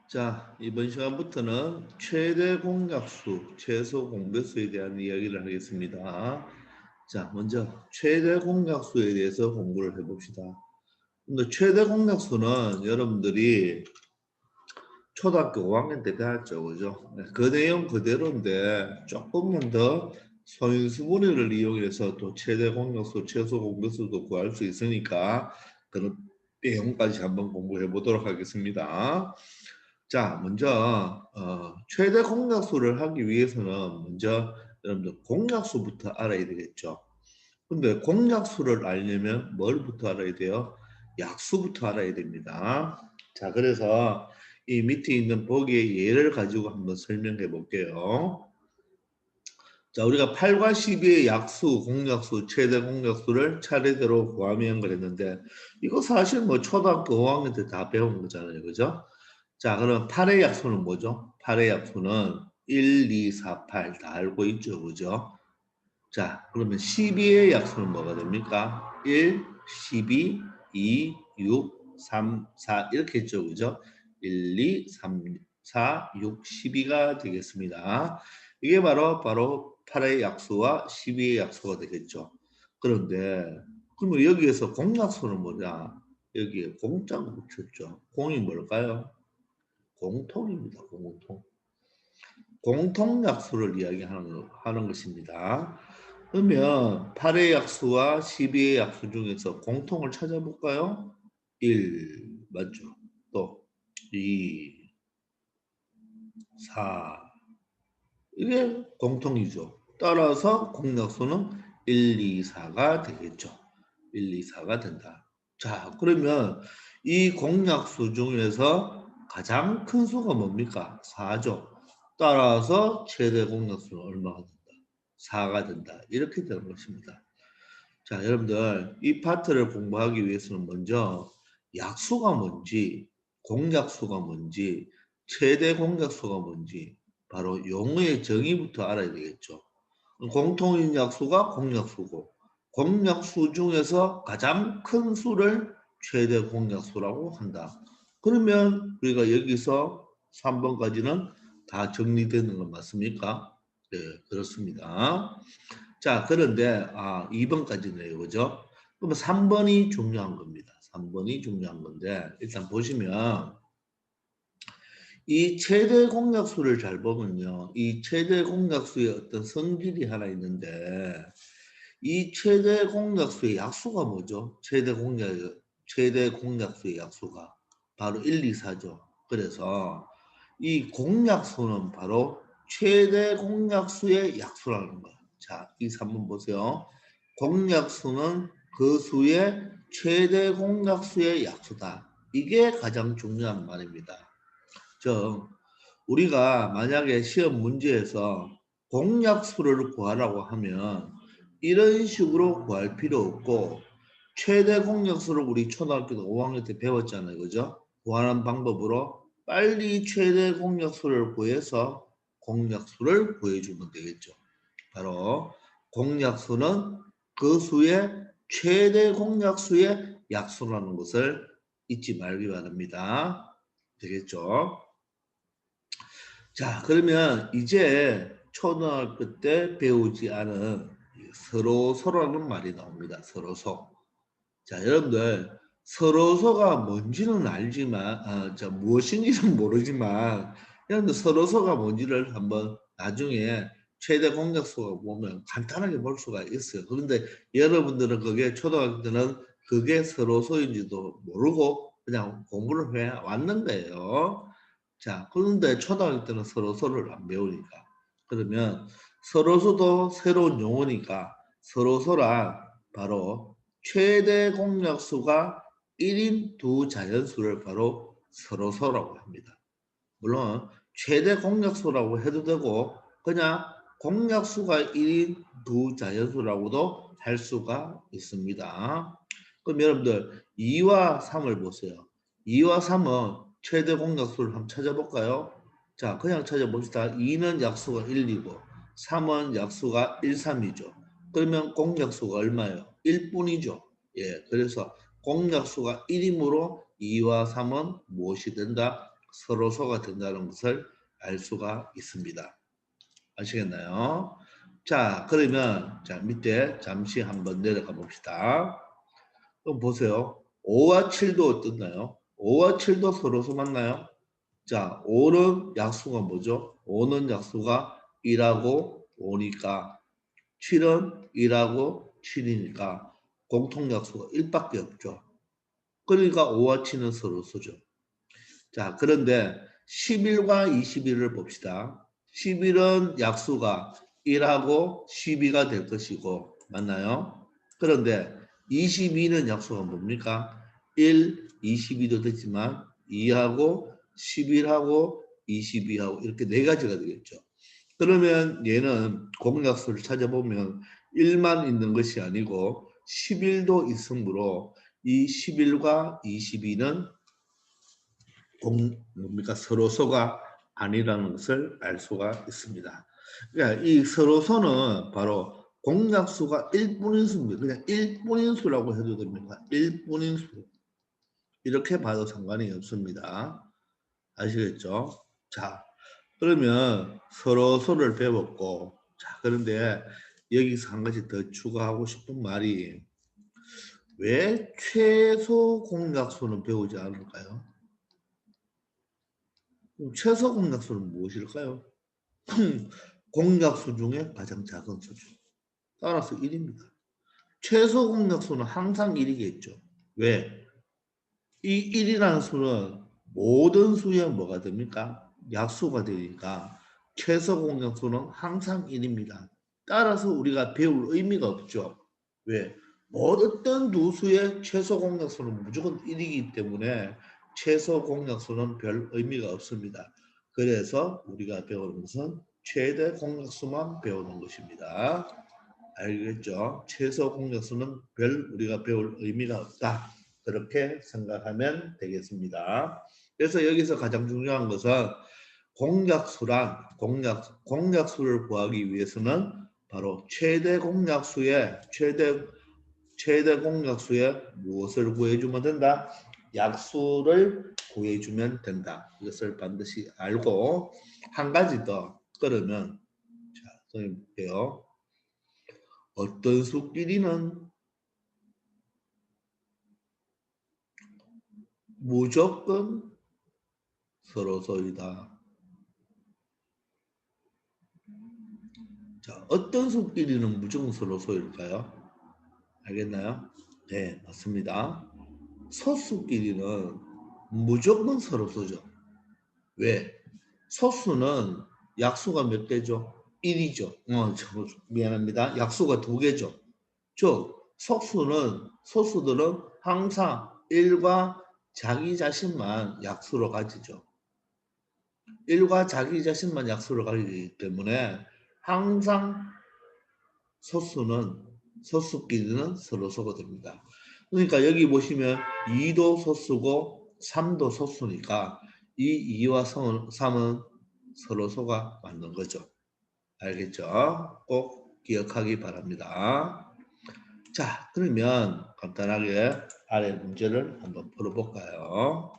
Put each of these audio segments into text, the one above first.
자, 이번 시간부터는 최대 공약수, 최소 공배수에 대한 이야기를 하겠습니다. 자, 먼저 최대 공약수에 대해서 공부를 해봅시다. 근데 최대 공약수는 여러분들이 초등학교 5학년 때 배웠죠, 그죠? 네, 그 내용 그대로인데 조금만 더 소인수분해를 이용해서 또 최대 공약수, 최소 공배수도 구할 수 있으니까 그런 내용까지 한번 공부해 보도록 하겠습니다. 자, 먼저 최대 공약수를 하기 위해서는 먼저 여러분들 공약수부터 알아야 되겠죠. 근데 공약수를 알려면 뭘부터 알아야 돼요? 약수부터 알아야 됩니다. 자, 그래서 이 밑에 있는 보기의 예를 가지고 한번 설명해 볼게요. 자, 우리가 8과 12의 약수, 공약수, 최대 공약수를 차례대로 구하면 그랬는데 이거 사실 뭐 초등학교 5학년 때 다 배운 거잖아요. 그죠? 자, 그럼 8의 약수는 뭐죠? 8의 약수는 1, 2, 4, 8 다 알고 있죠. 그죠? 자, 그러면 12의 약수는 뭐가 됩니까? 1, 12, 2, 6, 3, 4 이렇게 했죠. 그죠? 1, 2, 3, 4, 6, 12가 되겠습니다. 이게 바로 8의 약수와 12의 약수가 되겠죠. 그런데 그러면 여기에서 공약수는 뭐냐? 여기에 공짜가 붙였죠. 공이 뭘까요? 공통입니다. 공통. 공통약수를 이야기하는 것입니다. 그러면 8의 약수와 12의 약수 중에서 공통을 찾아볼까요? 1, 맞죠? 또 2, 4. 이게 공통이죠. 따라서 공약수는 1, 2, 4가 되겠죠. 1, 2, 4가 된다. 자, 그러면 이 공약수 중에서 가장 큰 수가 뭡니까? 4죠. 따라서 최대 공약수는 얼마가 된다? 4가 된다. 이렇게 되는 것입니다. 자, 여러분들 이 파트를 공부하기 위해서는 먼저 약수가 뭔지, 공약수가 뭔지, 최대 공약수가 뭔지 바로 용어의 정의부터 알아야 되겠죠. 공통인 약수가 공약수고 공약수 중에서 가장 큰 수를 최대 공약수라고 한다. 그러면 우리가 여기서 3번까지는 다 정리되는 건 맞습니까? 네, 그렇습니다. 자, 그런데 2번까지네요. 그죠? 그러면 3번이 중요한 겁니다. 3번이 중요한 건데 일단 보시면 이 최대 공약수를 잘 보면요. 이 최대 공약수의 어떤 성질이 하나 있는데 이 최대 공약수의 약수가 뭐죠? 최대 공약수의 약수가 바로 1, 2, 4죠. 그래서 이 공약수는 바로 최대 공약수의 약수라는 거예요. 자, 이 3번 보세요. 공약수는 그 수의 최대 공약수의 약수다. 이게 가장 중요한 말입니다. 즉, 우리가 만약에 시험 문제에서 공약수를 구하라고 하면 이런 식으로 구할 필요 없고 최대 공약수를 우리 초등학교 5학년 때 배웠잖아요. 그죠? 구하는 방법으로 빨리 최대 공약수를 구해서 공약수를 구해주면 되겠죠. 바로 공약수는 그 수의 최대 공약수의 약수라는 것을 잊지 말기 바랍니다. 되겠죠? 자, 그러면 이제 초등학교 때 배우지 않은 서로서라는 말이 나옵니다. 서로서. 자, 여러분들 서로서가 뭔지는 알지만, 무엇인지는 모르지만, 여러분들 서로서가 뭔지를 한번 나중에 최대 공약수가 보면 간단하게 볼 수가 있어요. 그런데 여러분들은 그게 초등학교 때는 그게 서로서인지도 모르고 그냥 공부를 해 왔는 거예요. 자, 그런데 초등학교 때는 서로서를 안 배우니까. 그러면 서로서도 새로운 용어니까 서로서란 바로 최대 공약수가 1인 두 자연수를 바로 서로서라고 합니다. 물론 최대 공약수라고 해도 되고 그냥 공약수가 1인 두 자연수라고도 할 수가 있습니다. 그럼 여러분들 2와 3을 보세요. 2와 3은 최대 공약수를 한번 찾아볼까요? 자, 그냥 찾아봅시다. 2는 약수가 1, 2고 3은 약수가 1, 3이죠. 그러면 공약수가 얼마예요? 1뿐이죠. 예, 그래서 공약수가 1이므로 2와 3은 무엇이 된다? 서로소가 된다는 것을 알 수가 있습니다. 아시겠나요? 자, 그러면 자 밑에 잠시 한번 내려가 봅시다. 그럼 보세요. 5와 7도 어떻나요? 5와 7도 서로소 맞나요? 자, 5는 약수가 뭐죠? 5는 약수가 1하고 5니까 7은 1하고 7이니까 공통 약수가 1밖에 없죠. 그러니까 5와 7은 서로소죠. 자, 그런데 11과 21을 봅시다. 11은 약수가 1하고 12가 될 것이고 맞나요? 그런데 22는 약수가 뭡니까? 1, 22도 되지만 2하고 11하고 22하고 이렇게 네 가지가 되겠죠. 그러면 얘는 공약수를 찾아보면 1만 있는 것이 아니고 11도 있으므로 이 11과 22는 뭡니까? 서로소가 아니라는 것을 알 수가 있습니다. 그러니까 이 서로소는 바로 공약수가 1분인수입니다. 그냥 1분인수라고 해도 됩니다. 1분인수. 이렇게 봐도 상관이 없습니다. 아시겠죠? 자, 그러면 서로소를 배웠고, 자, 그런데 여기서 한 가지 더 추가하고 싶은 말이 왜 최소 공약수는 배우지 않을까요? 최소 공약수는 무엇일까요? 공약수 중에 가장 작은 수죠. 따라서 1입니다. 최소 공약수는 항상 1이겠죠. 왜? 이 1이라는 수는 모든 수에 뭐가 됩니까? 약수가 되니까 최소 공약수는 항상 1입니다. 따라서 우리가 배울 의미가 없죠. 왜? 어떤 두 수의 최소 공약수는 무조건 1이기 때문에 최소 공약수는 별 의미가 없습니다. 그래서 우리가 배우는 것은 최대 공약수만 배우는 것입니다. 알겠죠? 최소 공약수는 별 우리가 배울 의미가 없다. 그렇게 생각하면 되겠습니다. 그래서 여기서 가장 중요한 것은 공약수란 공약수를 구하기 위해서는 바로 최대 공약수의 최대 공약수의 무엇을 구해주면 된다? 약수를 구해주면 된다. 이것을 반드시 알고 한 가지 더 그러면 자, 선생님 볼게요. 어떤 수끼리는 무조건 서로소이다. 자, 어떤 수끼리는 무조건 서로소일까요? 알겠나요? 네, 맞습니다. 소수끼리는 무조건 서로소죠. 왜? 소수는 약수가 몇 개죠? 1이죠. 미안합니다. 약수가 2개죠. 즉, 소수들은 항상 1과 자기 자신만 약수로 가지죠. 1과 자기 자신만 약수로 가기 때문에 항상 소수끼리는 서로소가 됩니다. 그러니까 여기 보시면 2도 소수고 3도 소수니까 이 2와 3은 서로소가 맞는 거죠. 알겠죠? 꼭 기억하기 바랍니다. 자, 그러면 간단하게 아래 문제를 한번 풀어볼까요?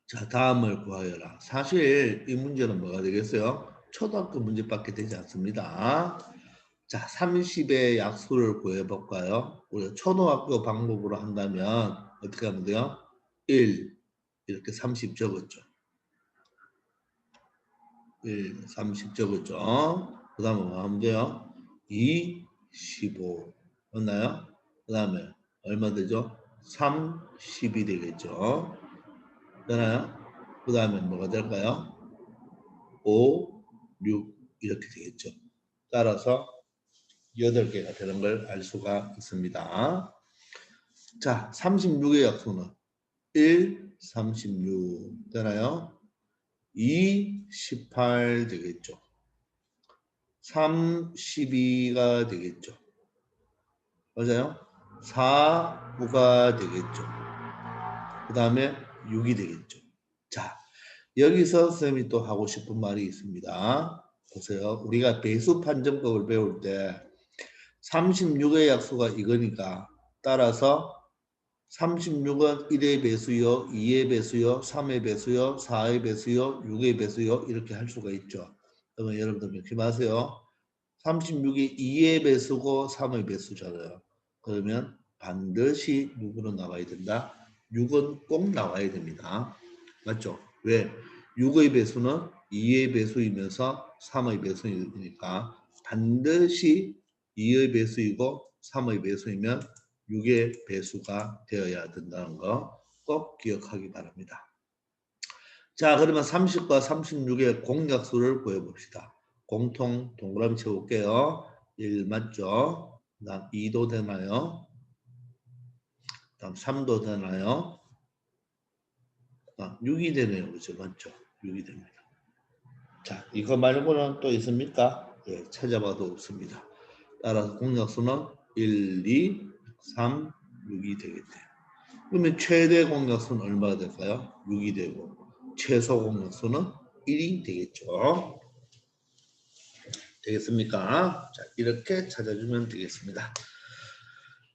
자, 다음을 구하여라. 사실 이 문제는 뭐가 되겠어요? 초등학교 문제밖에 되지 않습니다. 자, 30의 약수를 구해볼까요? 우리가 초등학교 방법으로 한다면 어떻게 하면 돼요? 1 이렇게 30 적었죠. 1, 30 적었죠. 그 다음에 뭐 하면 돼요? 2, 15 맞나요? 그 다음에 얼마 되죠? 3, 10이 되겠죠. 되나요? 그 다음에 뭐가 될까요? 5, 6 이렇게 되겠죠. 따라서 8개가 되는 걸 알 수가 있습니다. 자, 36의 약수는 1, 36 되나요? 2, 18 되겠죠. 3, 12가 되겠죠. 맞아요? 4, 9가 되겠죠. 그 다음에 6이 되겠죠. 자, 여기서 선생님이 또 하고 싶은 말이 있습니다. 보세요. 우리가 배수 판정법을 배울 때 36의 약수가 이거니까 따라서 36은 1의 배수요, 2의 배수요, 3의 배수요, 4의 배수요, 6의 배수요 이렇게 할 수가 있죠. 그러면 여러분들 명심하세요. 36이 2의 배수고 3의 배수잖아요. 그러면 반드시 누구로 나와야 된다? 6은 꼭 나와야 됩니다. 맞죠? 왜? 6의 배수는 2의 배수이면서 3의 배수이니까 반드시 2의 배수이고 3의 배수이면 6의 배수가 되어야 된다는 거 꼭 기억하기 바랍니다. 자, 그러면 30과 36의 공약수를 구해봅시다. 공통 동그라미 쳐볼게요. 1 맞죠? 그 다음 2도 되나요? 그 다음 3도 되나요? 그 다음 6이 되네요. 그죠? 맞죠? 6이 됩니다. 자, 이거 말고는 또 있습니까? 예, 찾아봐도 없습니다. 따라서 공약수는 1, 2, 3, 6이 되겠대요. 그러면 최대 공약수는 얼마가 될까요? 6이 되고 최소 공약수는 1이 되겠죠. 되겠습니까? 자, 이렇게 찾아주면 되겠습니다.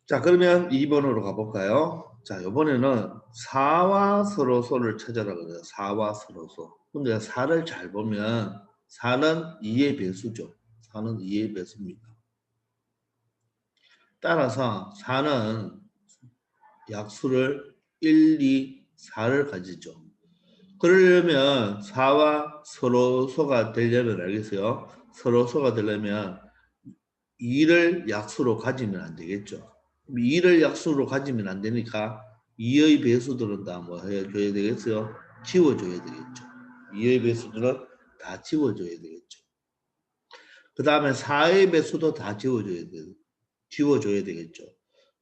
자, 그러면 2번으로 가볼까요? 자, 이번에는 4와 서로소를 찾아라 그래요. 4와 서로소. 근데 4를 잘 보면 4는 2의 배수죠. 4는 2의 배수입니다. 따라서 4는 약수를 1, 2, 4를 가지죠. 그러려면 4와 서로소가 되려면 알겠어요? 서로소가 되려면 2를 약수로 가지면 안 되겠죠. 2를 약수로 가지면 안 되니까 2의 배수들은 다 뭐 해줘야 되겠어요? 지워줘야 되겠죠. 2의 배수들은 다 지워줘야 되겠죠. 그 다음에 4의 배수도 다 지워줘야 되겠죠.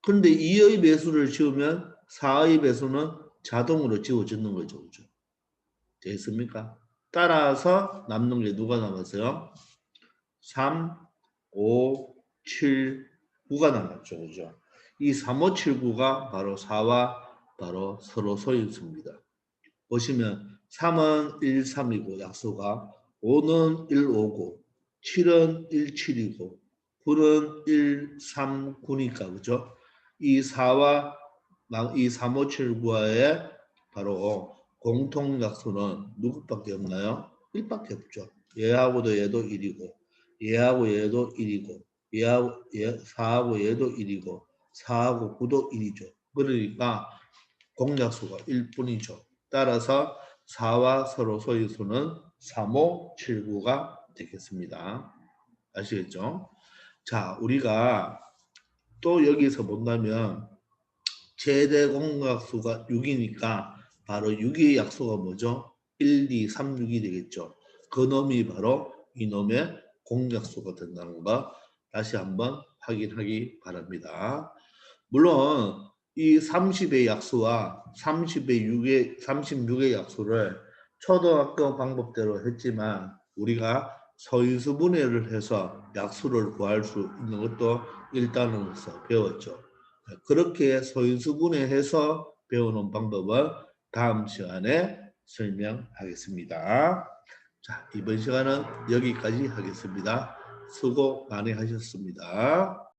그런데 2의 배수를 지우면 4의 배수는 자동으로 지워지는 거죠. 그죠? 됐습니까? 따라서 남는 게 누가 남았어요? 3, 5, 7, 9가 남았죠. 그죠? 이 3, 5, 7, 9가 바로 4와 바로 서로 소인수입니다. 보시면 3은 1, 3이고 약수가 5는 1, 5고 7은 1, 7이고 9는 1, 3, 9니까 그죠? 이 4와 이 3, 5, 7, 9와의 바로 공통 약수는 누구밖에 없나요? 1밖에 없죠. 얘하고도 얘도 1이고 얘하고 얘도 1이고 얘하고 4하고 얘도 1이고 4하고 9도 1이죠. 그러니까 공약수가 1뿐이죠. 따라서 4와 서로 소유수는 3, 5, 7, 9가 되겠습니다. 아시겠죠? 자, 우리가 또 여기서 본다면 최대 공약수가 6이니까 바로 6의 약수가 뭐죠? 1, 2, 3, 6이 되겠죠. 그 놈이 바로 이놈의 공약수가 된다는 거 다시 한번 확인하기 바랍니다. 물론 이 30의 약수와 36의 약수를 초등학교 방법대로 했지만 우리가 서인수분해를 해서 약수를 구할 수 있는 것도 일단으로서 배웠죠. 그렇게 서인수분해해서 배우는 방법은 다음 시간에 설명하겠습니다. 자, 이번 시간은 여기까지 하겠습니다. 수고 많이 하셨습니다.